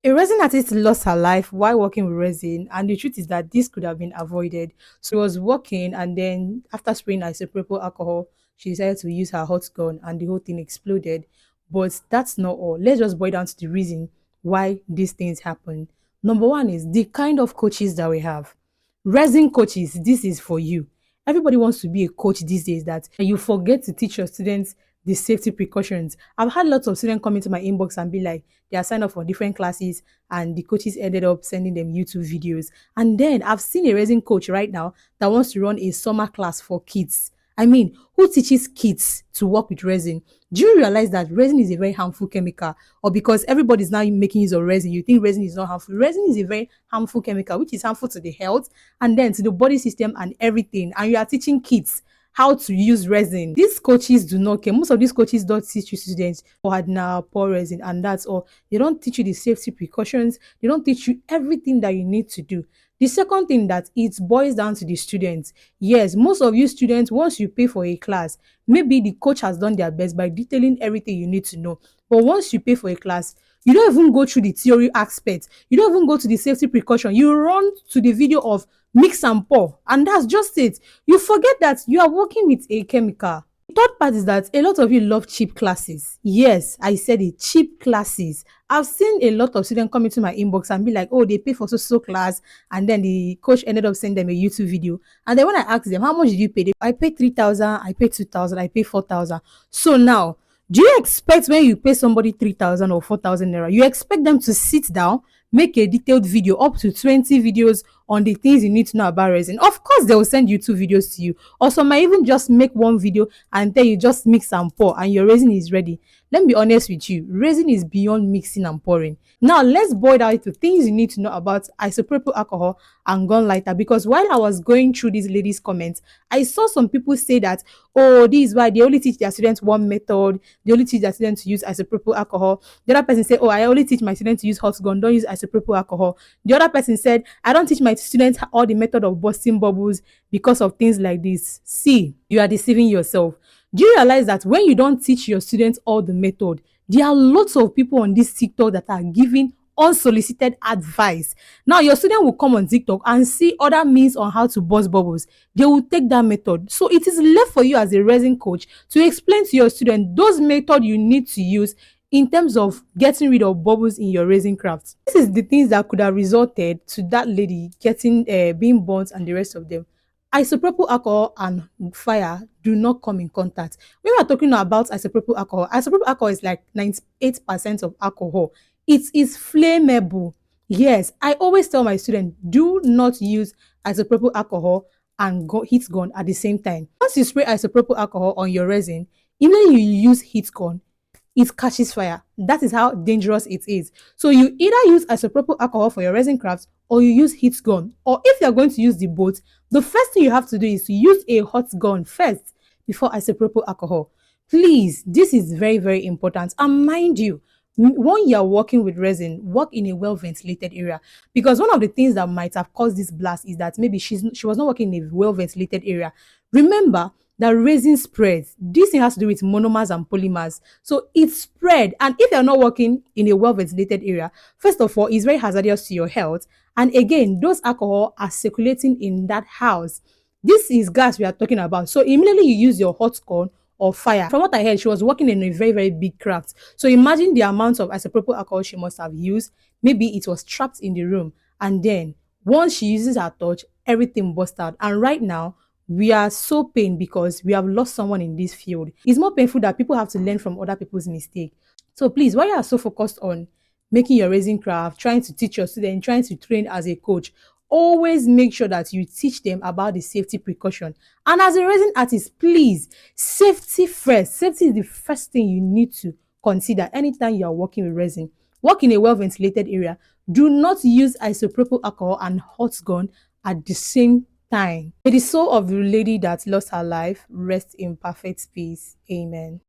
A resin artist lost her life while working with resin, and the truth is that this could have been avoided. So she was working, and then after spraying isopropyl alcohol, she decided to use her hot gun, and the whole thing exploded. But that's not all. Let's just boil down to the reason why these things happen. Number one is the kind of coaches that we have. Resin coaches, this is for you. Everybody wants to be a coach these days that you forget to teach your students the safety precautions. I've had lots of students come into my inbox and be like, they are signed up for different classes and the coaches ended up sending them YouTube videos. And then I've seen a resin coach right now that wants to run a summer class for kids. I mean, who teaches kids to work with resin? Do you realize that resin is a very harmful chemical? Or because everybody's now making use of resin, you think resin is not harmful? Resin is a very harmful chemical, which is harmful to the health and then to the body system and everything. And you are teaching kids how to use resin. These coaches do not care. Most of these coaches don't teach you students or had now pour resin and that's all. They don't teach you the safety precautions. They don't teach you everything that you need to do. The second thing that it boils down to the students. Yes, most of you students, once you pay for a class, maybe the coach has done their best by detailing everything you need to know. But once you pay for a class, you don't even go through the theory aspect. You don't even go to the safety precaution. You run to the video of mix and pour, and that's just it. You forget that you are working with a chemical. The third part is that a lot of you love cheap classes. Yes, I said it, cheap classes. I've seen a lot of students come into my inbox and be like, oh, they pay for so class, and then the coach ended up sending them a YouTube video. And then when I asked them, how much did you pay? I paid 3,000, I paid 2,000, I paid 4,000. So now, do you expect when you pay somebody 3,000 or 4,000 naira, you expect them to sit down, make a detailed video, up to 20 videos on the things you need to know about resin? Of course, they will send you 2 videos to you. Or some might even just make one video and then you just mix and pour and your resin is ready. Let me be honest with you, resin is beyond mixing and pouring. Now, let's boil down to things you need to know about isopropyl alcohol and gun lighter, because while I was going through these ladies' comments, I saw some people say that, oh, this is why they only teach their students one method, they only teach their students to use isopropyl alcohol. The other person said, oh, I only teach my students to use hot gun, don't use isopropyl alcohol. The other person said, I don't teach my students all the method of busting bubbles because of things like this. See, you are deceiving yourself. Do you realize that when you don't teach your students all the method, there are lots of people on this TikTok that are giving unsolicited advice? Now, your student will come on TikTok and see other means on how to bust bubbles. They will take that method. So it is left for you as a resin coach to explain to your student those methods you need to use in terms of getting rid of bubbles in your resin craft. This is the things that could have resulted to that lady getting being burnt and the rest of them. Isopropyl alcohol and fire do not come in contact. When we are talking about isopropyl alcohol is like 98% of alcohol. It is flammable. Yes, I always tell my students, do not use isopropyl alcohol and heat gun at the same time. Once you spray isopropyl alcohol on your resin, even if you use heat gun, it catches fire. That is how dangerous it is. So you either use isopropyl alcohol for your resin crafts or you use heat gun. Or if you're going to use the both, the first thing you have to do is to use a hot gun first before isopropyl alcohol. Please, this is very, very important. And mind you, when you're working with resin, work in a well-ventilated area, because one of the things that might have caused this blast is that maybe she was not working in a well-ventilated area. Remember that resin spreads. This thing has to do with monomers and polymers. So it spread. And if you're not working in a well-ventilated area, first of all, it's very hazardous to your health. And again, those alcohol are circulating in that house. This is gas we are talking about. So immediately you use your hot gun or fire. From what I heard, she was working in a very, very big craft. So imagine the amount of isopropyl alcohol she must have used. Maybe it was trapped in the room. And then once she uses her torch, everything burst out. And right now, we are so pained because we have lost someone in this field. It's more painful that people have to learn from other people's mistake. So please, while you are so focused on making your resin craft, trying to teach your students, trying to train as a coach, always make sure that you teach them about the safety precaution. And as a resin artist, please, safety first. Safety is the first thing you need to consider anytime you are working with resin. Work in a well-ventilated area. Do not use isopropyl alcohol and hot gun at the same time. May the soul of the lady that lost her life rest in perfect peace. Amen.